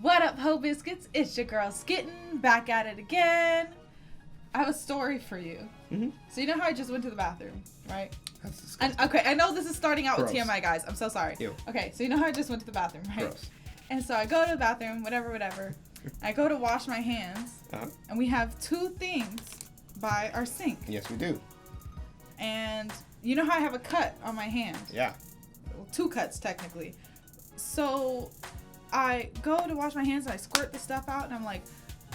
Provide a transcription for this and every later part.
What up, Ho Biscuits? It's your girl Skitten, back at it again. I have a story for you. Mm-hmm. So you know how I just went to the bathroom, right? That's disgusting. And, okay, I know this is starting out Gross. with TMI, guys. I'm so sorry. Ew. Okay, so you know how I just went to the bathroom, right? Gross. And so I go to the bathroom, whatever. I go to wash my hands, and we have two things by our sink. Yes, we do. And you know how I have a cut on my hand? Yeah. Well, two cuts, technically. So I go to wash my hands, and I squirt the stuff out, and I'm like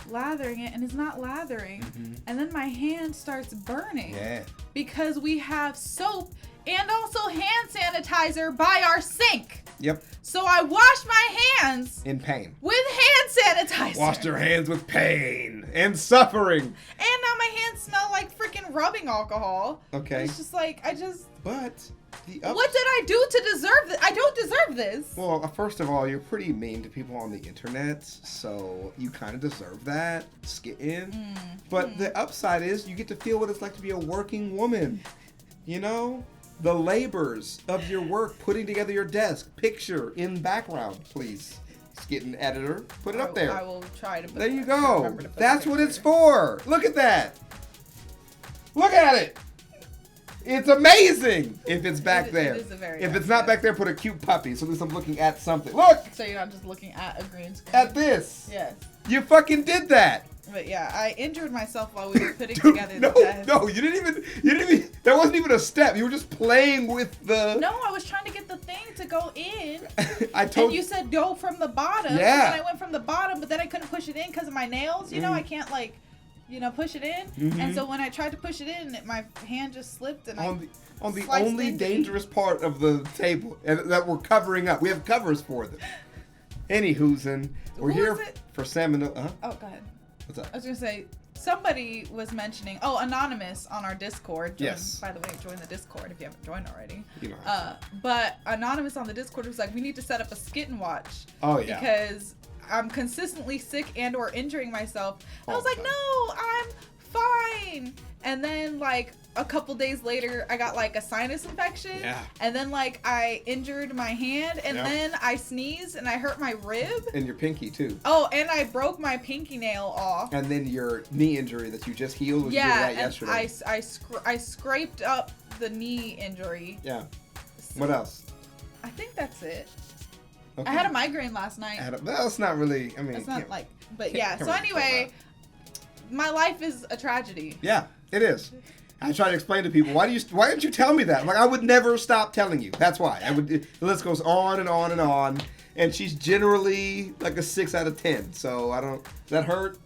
lathering it, and it's not lathering. Mm-hmm. And then my hand starts burning. Yeah. Because we have soap and also hand sanitizer by our sink. Yep. So I washed my hands in pain with hand sanitizer. Washed her hands with pain and suffering. And now my hands smell like freaking rubbing alcohol. Okay. It's just like, But what did I do to deserve this? I don't deserve this. Well, first of all, you're pretty mean to people on the internet, so you kind of deserve that. Skitten. But the upside is you get to feel what it's like to be a working woman. You know? The labors of your work, putting together your desk. Picture in background, please. Skitten editor. Put it up there. I will try to put There you go. That's what it's for. Look at that. Look at it. It's amazing if it's back there. It is a very if it's not back there, put a cute puppy. So at least I'm looking at something. Look. So you're not just looking at a green screen. At this. Yes. You fucking did that. But yeah, I injured myself while we were putting together the desk. No, you didn't even, that wasn't even a step. You were just playing with the... No, I was trying to get the thing to go in. And you said go from the bottom. Yeah. And then I went from the bottom, but then I couldn't push it in because of my nails. You know, I can't push it in. Mm-hmm. And so when I tried to push it in, my hand just slipped and on the only dangerous part of the table that we're covering up. We have covers for them. Anywho's, we're here for salmonella. Uh-huh. Oh, go ahead. What's up? I was going to say, somebody was mentioning, Anonymous on our Discord. Yes. By the way, join the Discord if you haven't joined already. You know. But Anonymous on the Discord was like, we need to set up a Skitten watch. Oh, yeah. Because I'm consistently sick and or injuring myself. I was like, time. no, I'm fine. And then a couple days later, I got a sinus infection. Yeah. And then I injured my hand, and then I sneezed and I hurt my rib. And your pinky too. Oh, and I broke my pinky nail off. And then your knee injury that you just healed was yesterday. I scraped up the knee injury. Yeah. What else? I think that's it. Okay. I had a migraine last night. That's not really. I mean, it's not but yeah. So anyway, my life is a tragedy. Yeah, it is. I try to explain to people, why didn't you tell me that? I'm like, I would never stop telling you. That's why. The list goes on and on and on. And she's generally a 6 out of 10. So I don't. Does that hurt?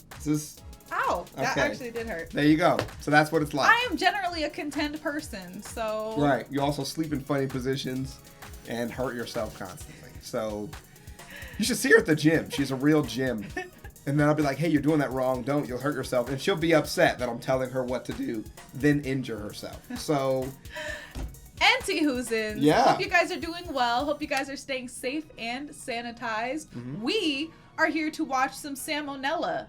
Ow, that actually did hurt. There you go. So that's what it's like. I am generally a content person, so. Right. You also sleep in funny positions and hurt yourself constantly. So you should see her at the gym. She's a real gym. And then I'll be like, hey, you're doing that wrong. Don't. You'll hurt yourself. And she'll be upset that I'm telling her what to do, then injure herself. So. Anti-Who'sins. Yeah. Hope you guys are doing well. Hope you guys are staying safe and sanitized. Mm-hmm. We are here to watch some salmonella.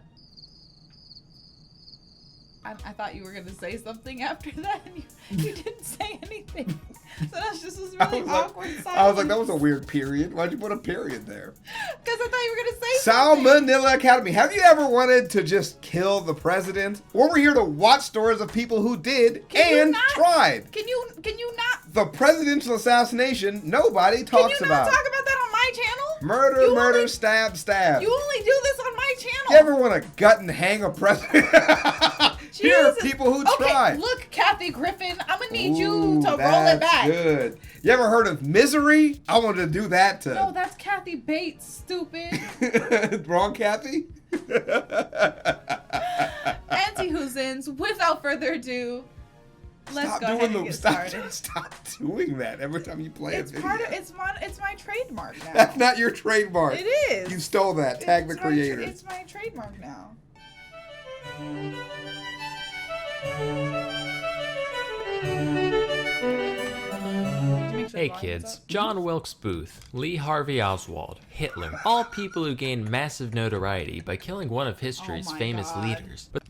I thought you were going to say something after that, and you didn't say anything. So that's just this really awkward silence. I was like, that was a weird period. Why'd you put a period there? Because I thought you were going to say something. Salmonella Academy. Have you ever wanted to just kill the president? Well, we're here to watch stories of people who did and tried. Can you not? The presidential assassination, nobody talks about. Can you not talk about that on my channel? Murder, stab. You only do this on my channel. You ever want to gut and hang a president? Here are people who tried. Look, Kathy Griffin, I'm going to need you to roll it back. Good. You ever heard of Misery? I wanted to do that to... No, that's Kathy Bates, stupid. Wrong, Kathy? Anti-Who'sins, without further ado, let's go ahead and get started. Stop doing that every time you play a video. It's my trademark now. That's not your trademark. It is. You stole that. Tag the creator. It's my trademark now. Hey kids, John Wilkes Booth, Lee Harvey Oswald, Hitler, all people who gained massive notoriety by killing one of history's famous leaders. But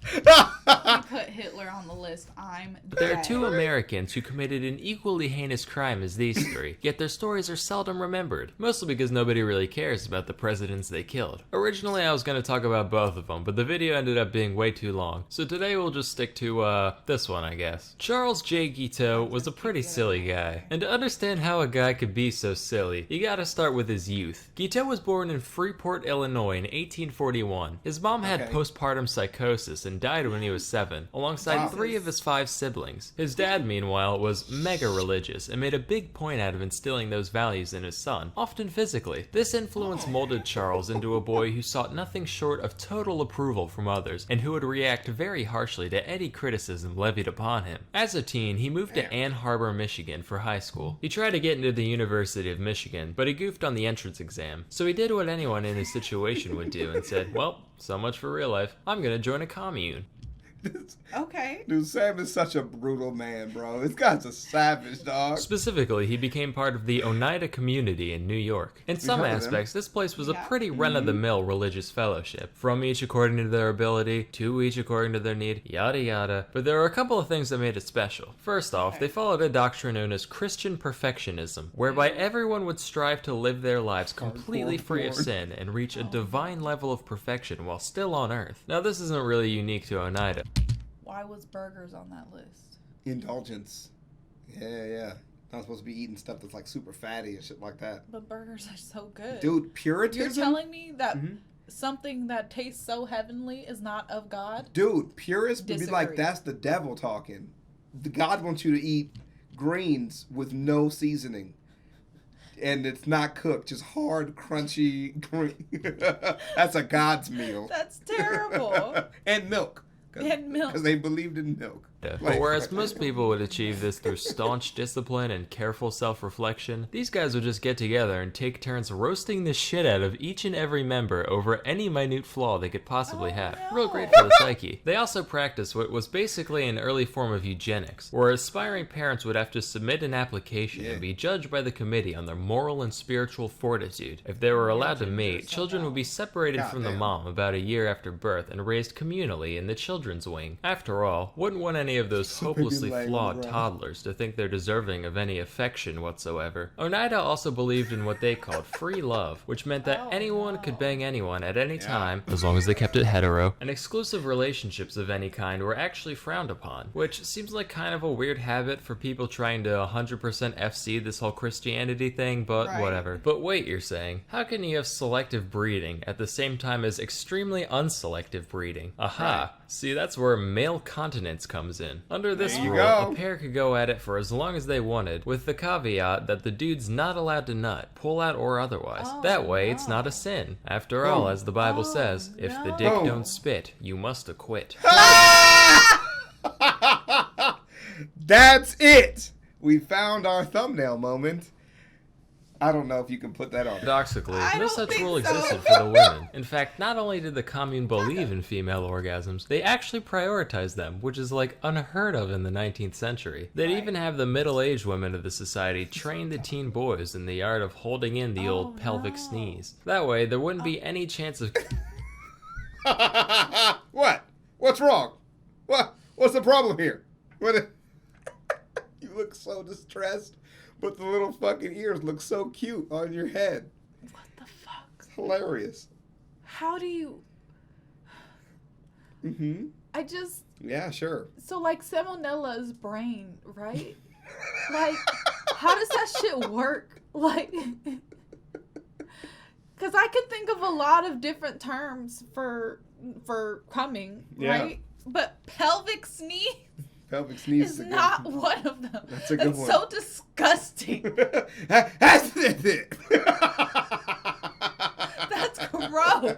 not put Hitler on the list. I'm dead. There are 2 Americans who committed an equally heinous crime as these 3, yet their stories are seldom remembered, mostly because nobody really cares about the presidents they killed. Originally, I was going to talk about both of them, but the video ended up being way too long, so today we'll just stick to, this one, I guess. Charles J. Gitout was a pretty silly guy, and to understand how a guy could be so silly, you gotta start with his youth. Gitout was born in Freeport, Illinois in 1841. His mom had postpartum psychosis and died when he was 7, alongside 3 of his 5 siblings. His dad, meanwhile, was mega religious and made a big point out of instilling those values in his son, often physically. This influence molded Charles into a boy who sought nothing short of total approval from others, and who would react very harshly to any criticism levied upon him. As a teen, he moved to Ann Arbor, Michigan for high school. He tried to get into the University of Michigan, but he goofed on the entrance exam. So he did what anyone in his situation would do and said, well, so much for real life. I'm gonna join a commune. Okay. Dude, Sam is such a brutal man, bro. This guy's a savage, dog. Specifically, he became part of the Oneida community in New York. In some aspects, this place was a pretty run-of-the-mill religious fellowship. From each according to their ability, to each according to their need, yada yada. But there were a couple of things that made it special. First off, they followed a doctrine known as Christian Perfectionism, whereby everyone would strive to live their lives completely free of sin and reach a divine level of perfection while still on Earth. Now, this isn't really unique to Oneida. Why was burgers on that list? Indulgence. Yeah. Not supposed to be eating stuff that's like super fatty and shit like that. But burgers are so good. Dude, Puritanism? You're telling me that something that tastes so heavenly is not of God? Dude, purists would be like, that's the devil talking. The God wants you to eat greens with no seasoning. And it's not cooked, just hard, crunchy green. That's a God's meal. That's terrible. And milk. And milk. Because they believed in milk. But whereas most people would achieve this through staunch discipline and careful self-reflection, these guys would just get together and take turns roasting the shit out of each and every member over any minute flaw they could possibly have. No. Real great for the psyche. They also practiced what was basically an early form of eugenics, where aspiring parents would have to submit an application and be judged by the committee on their moral and spiritual fortitude. If they were allowed to mate, children would be separated from the mom about a year after birth and raised communally in the children's wing. After all, wouldn't want any of those hopelessly flawed toddlers to think they're deserving of any affection whatsoever. Oneida also believed in what they called free love, which meant that anyone could bang anyone at any time, as long as they kept it hetero, and exclusive relationships of any kind were actually frowned upon, which seems like kind of a weird habit for people trying to 100% FC this whole Christianity thing, but whatever. But wait, you're saying, how can you have selective breeding at the same time as extremely unselective breeding? Aha! See, that's where male continence comes in. Under this rule, a pair could go at it for as long as they wanted, with the caveat that the dude's not allowed to nut, pull out or otherwise. That way, it's not a sin. After all, as the Bible says, if the dick don't spit, you must acquit. That's it! We found our thumbnail moment. I don't know if you can put that on. Paradoxically, no such rule existed for the women. In fact, not only did the commune believe in female orgasms, they actually prioritized them, which is like unheard of in the 19th century. They'd even have the middle-aged women of the society train the teen boys in the art of holding in the old pelvic sneeze. That way, there wouldn't be any chance of... What? What's wrong? What's the problem here? What? You look so distressed. But the little fucking ears look so cute on your head. What the fuck? It's hilarious. How do you... I just... Yeah, sure. So, like, salmonella's brain, right? Like, how does that shit work? Like... Because I could think of a lot of different terms for coming, right? But pelvic sneeze... Pelvic sneeze is not one of them. That's a good one. So disgusting. That's it. That's gross.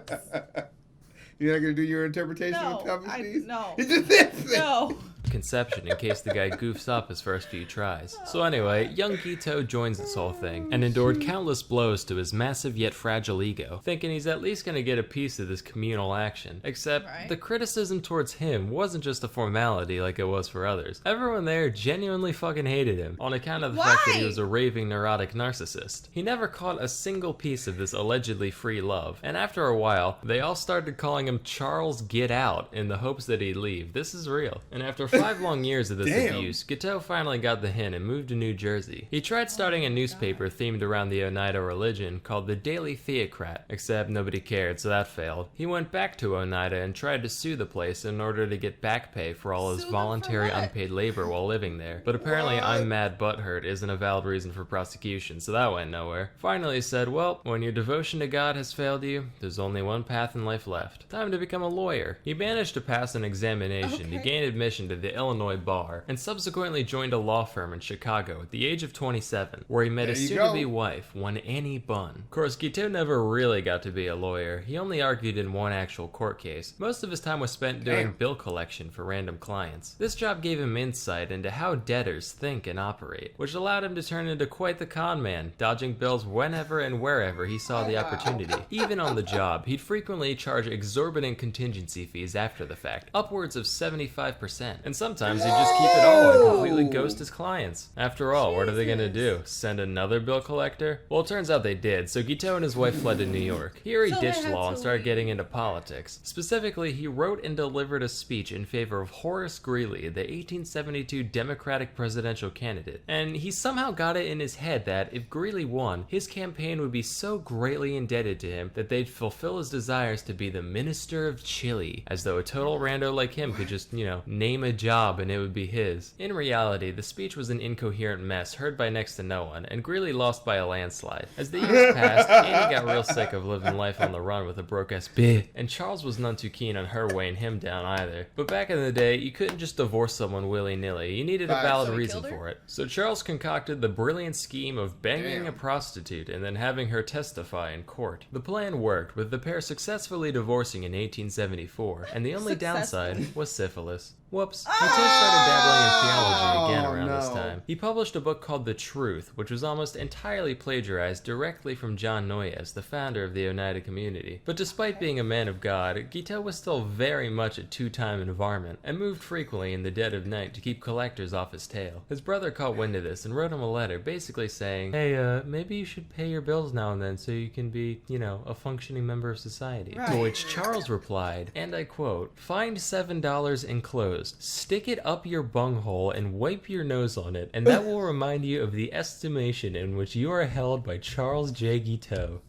You're not gonna do your interpretation of pelvic sneeze? No. It's just this. No. conception in case the guy goofs up his first few tries. So anyway, young Gitout joins this whole thing, and endured countless blows to his massive yet fragile ego, thinking he's at least gonna get a piece of this communal action. Except, the criticism towards him wasn't just a formality like it was for others. Everyone there genuinely fucking hated him, on account of the fact that he was a raving neurotic narcissist. He never caught a single piece of this allegedly free love, and after a while, they all started calling him Charles Get Out in the hopes that he'd leave. This is real. And after 5 long years of this abuse, Gitout finally got the hint and moved to New Jersey. He tried starting a newspaper themed around the Oneida religion called the Daily Theocrat, except nobody cared, so that failed. He went back to Oneida and tried to sue the place in order to get back pay for all his voluntary unpaid labor while living there, but apparently I'm mad butthurt isn't a valid reason for prosecution, so that went nowhere. Finally he said, well, when your devotion to God has failed you, there's only one path in life left. Time to become a lawyer. He managed to pass an examination to gain admission to the Illinois bar, and subsequently joined a law firm in Chicago at the age of 27, where he met his soon-to-be wife, one Annie Bunn. Of course, Gitout never really got to be a lawyer. He only argued in one actual court case. Most of his time was spent doing bill collection for random clients. This job gave him insight into how debtors think and operate, which allowed him to turn into quite the con man, dodging bills whenever and wherever he saw the opportunity. Even on the job, he'd frequently charge exorbitant contingency fees after the fact, upwards of 75%, and sometimes he'd just keep it all and completely ghost his clients. After all, what are they gonna do? Send another bill collector? Well, it turns out they did, so Gitout and his wife fled to New York. Here he ditched law and started getting into politics. Specifically, he wrote and delivered a speech in favor of Horace Greeley, the 1872 Democratic presidential candidate, and he somehow got it in his head that if Greeley won, his campaign would be so greatly indebted to him that they'd fulfill his desires to be the Minister of Chile, as though a total rando like him could just, name a job and it would be his. In reality, the speech was an incoherent mess heard by next to no one, and Greeley lost by a landslide. As the years passed, Annie got real sick of living life on the run with a broke-ass bitch, and Charles was none too keen on her weighing him down either. But back in the day, you couldn't just divorce someone willy-nilly. You needed a valid reason for it. So Charles concocted the brilliant scheme of banging a prostitute and then having her testify in court. The plan worked, with the pair successfully divorcing in 1874, and the only downside was syphilis. Whoops. Gitout started dabbling in theology again around this time. He published a book called The Truth, which was almost entirely plagiarized directly from John Noyes, the founder of the Oneida community. But despite being a man of God, Gitout was still very much a two-time varmint, and moved frequently in the dead of night to keep collectors off his tail. His brother caught wind of this and wrote him a letter basically saying, hey, maybe you should pay your bills now and then so you can be, a functioning member of society. To which Charles replied, and I quote, find $7 enclosed. Stick it up your bunghole and wipe your nose on it, and that will remind you of the estimation in which you are held by Charles J. Gitout.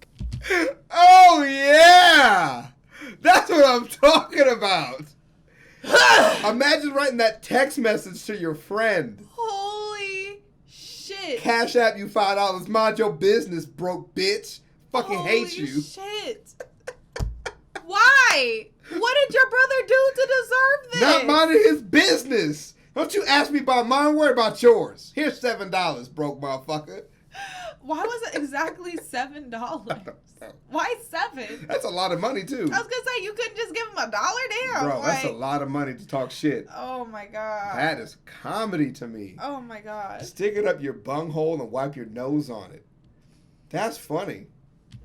Oh, yeah! That's what I'm talking about! Imagine writing that text message to your friend. Holy shit. Cash App you $5. Mind your business, broke bitch. Fucking hate you. Holy shit. Why? What did your brother do to deserve this? Not minding his business. Don't you ask me about mine, worry about yours. Here's $7, broke motherfucker. Why was it exactly $7? Why 7? That's a lot of money, too. I was gonna say, you couldn't just give him $1? Damn. Bro, that's a lot of money to talk shit. Oh my god. That is comedy to me. Oh my god. Stick it up your bunghole and wipe your nose on it. That's funny.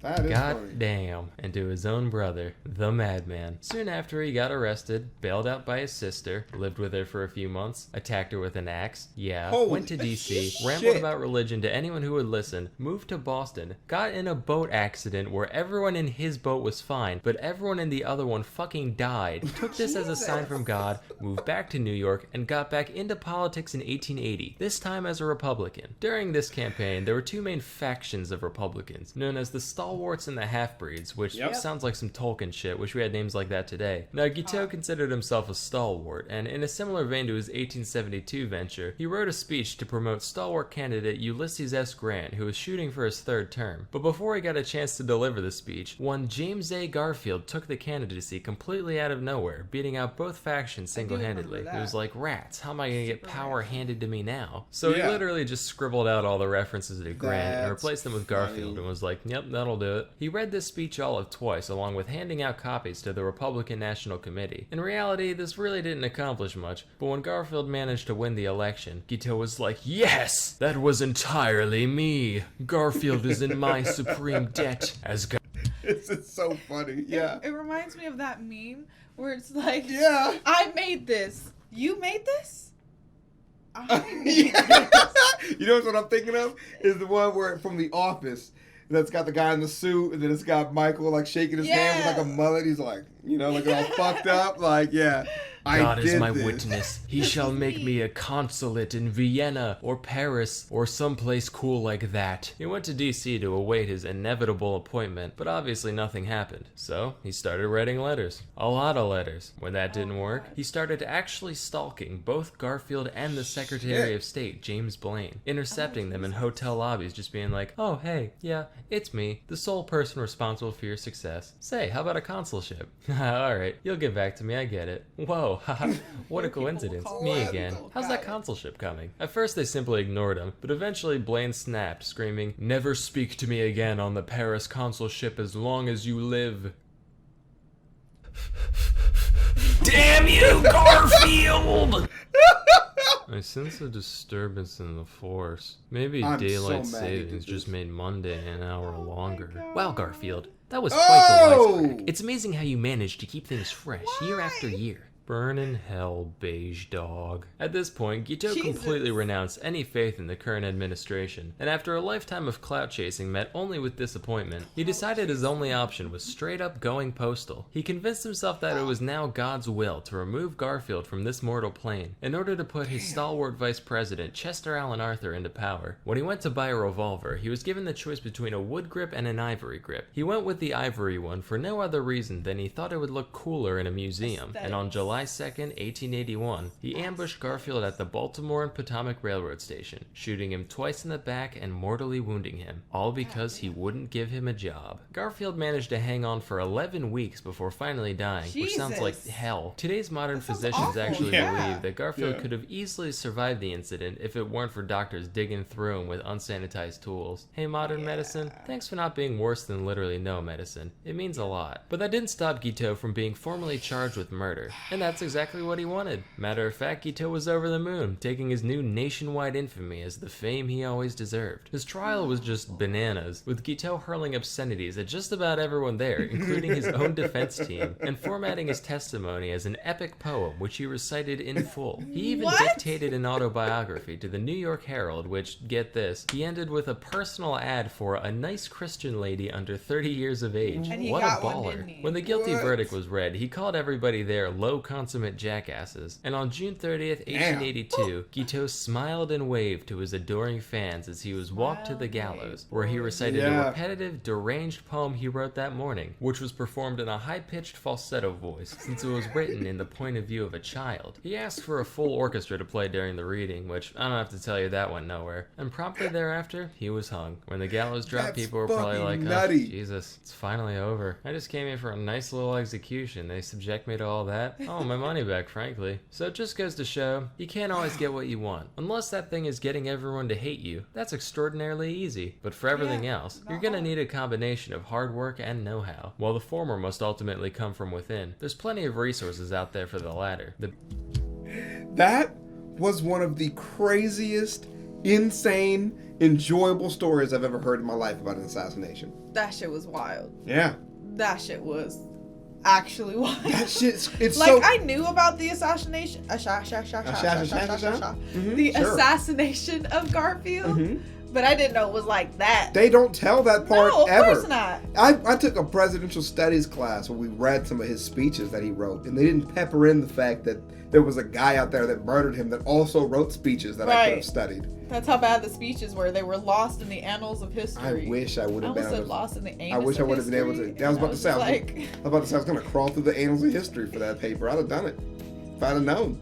That is funny. God damn. And to his own brother, the madman. Soon after he got arrested, bailed out by his sister, lived with her for a few months, attacked her with an axe, went to DC, rambled about religion to anyone who would listen, moved to Boston, got in a boat accident where everyone in his boat was fine, but everyone in the other one fucking died, took this as a sign from God, moved back to New York, and got back into politics in 1880, this time as a Republican. During this campaign, there were two main factions of Republicans, known as the Stalwarts and the Half-Breeds, which sounds like some Tolkien shit. Wish we had names like that today. Now, Gitout considered himself a stalwart, and in a similar vein to his 1872 venture, he wrote a speech to promote stalwart candidate Ulysses S. Grant, who was shooting for his third term. But before he got a chance to deliver the speech, one James A. Garfield took the candidacy completely out of nowhere, beating out both factions single-handedly. It was like, rats, how am I gonna get power handed to me now? So he literally just scribbled out all the references to Grant and replaced them with Garfield and was like, yep, that'll do. do it. He read this speech all of twice, along with handing out copies to the Republican National Committee. In reality, this really didn't accomplish much, but when Garfield managed to win the election, Gitout was like, "Yes! That was entirely me! Garfield is in my supreme debt as This is so funny. Yeah. It reminds me of that meme where it's like, Yeah. I made this. You made this? Yeah. You know what I'm thinking of? Is the one where from The Office that's got the guy in the suit, and then it's got Michael like shaking his hand with like a mullet. He's like, you know, like all fucked up. Like, yeah. God is my this. witness. He shall make me a consulate in Vienna or Paris or someplace cool like that. He went to DC to await his inevitable appointment, but obviously nothing happened. So he started writing letters. A lot of letters. When that didn't work, he started actually stalking both Garfield and the Secretary of State, James Blaine, intercepting them in hotel lobbies, just being like, "Oh, hey, yeah, it's me, the sole person responsible for your success. Say, how about a consulship?" Alright, you'll get back to me, I get it. Whoa, haha, what a coincidence. Me again. How's that consulship coming? At first they simply ignored him, but eventually Blaine snapped, screaming, "Never speak to me again on the Paris consulship as long as you live." Damn you, Garfield! I sense a disturbance in the force. Maybe daylight savings just made Monday an hour longer. Wow, Garfield, that was quite the wisecrack. It's amazing how you manage to keep things fresh year after year. Burn in hell, beige dog. At this point, Gitout completely renounced any faith in the current administration, and after a lifetime of clout chasing met only with disappointment, he decided his only option was straight up going postal. He convinced himself that it was now God's will to remove Garfield from this mortal plane in order to put his stalwart vice president Chester Alan Arthur into power. When he went to buy a revolver, he was given the choice between a wood grip and an ivory grip. He went with the ivory one for no other reason than he thought it would look cooler in a museum, and on July 2nd, 1881, he ambushed Garfield at the Baltimore and Potomac Railroad Station, shooting him twice in the back and mortally wounding him, all because he wouldn't give him a job. Garfield managed to hang on for 11 weeks before finally dying, which sounds like hell. Today's modern physicians actually believe that Garfield could have easily survived the incident if it weren't for doctors digging through him with unsanitized tools. Hey, modern medicine, thanks for not being worse than literally no medicine. It means a lot. But that didn't stop Gitout from being formally charged with murder, and that's exactly what he wanted. Matter of fact, Gitout was over the moon, taking his new nationwide infamy as the fame he always deserved. His trial was just bananas, with Gitout hurling obscenities at just about everyone there, including his own defense team, and formatting his testimony as an epic poem which he recited in full. He even dictated an autobiography to the New York Herald, which, get this, he ended with a personal ad for a nice Christian lady under 30 years of age. What a baller. When the guilty verdict was read, he called everybody there low consummate jackasses, and on June 30th, 1882, Gitout smiled and waved to his adoring fans as he was walked to the gallows, where he recited a repetitive, deranged poem he wrote that morning, which was performed in a high-pitched falsetto voice, since it was written in the point of view of a child. He asked for a full orchestra to play during the reading, which I don't have to tell you that went nowhere, and promptly thereafter, he was hung. When the gallows dropped, people were probably like, "Oh, Jesus, it's finally over. I just came here for a nice little execution. They subject me to all that? Oh, my money back, frankly." So it just goes to show, you can't always get what you want. Unless that thing is getting everyone to hate you, that's extraordinarily easy. But for everything else, you're gonna need a combination of hard work and know-how. While the former must ultimately come from within, there's plenty of resources out there for the latter. That was one of the craziest, insane, enjoyable stories I've ever heard in my life about an assassination. That shit was wild. Yeah. That shit was actually wild. That shit's it's like so... I knew about the assassination the assassination of Garfield, but I didn't know it was like that. They don't tell that part ever. Of course not. I took a presidential studies class where we read some of his speeches that he wrote, and they didn't pepper in the fact that there was a guy out there that murdered him that also wrote speeches that I could have studied. That's how bad the speeches were. They were lost in the annals of history. I wish I would have been able to. Lost in the annals. I wish I would have been able to. I was about to say, I was going to crawl through the annals of history for that paper. I'd have done it if I'd have known.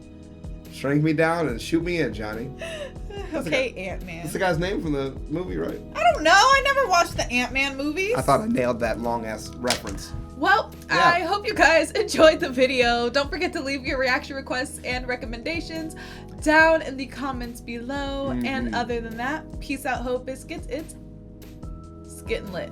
Shrink me down and shoot me in, Johnny. Okay, Ant-Man. That's the guy's name from the movie, right? I don't know. I never watched the Ant-Man movies. I thought I nailed that long-ass reference. Well, I hope you guys enjoyed the video. Don't forget to leave your reaction requests and recommendations down in the comments below. And other than that, peace out, hope biscuits. It's Skittin' Lit.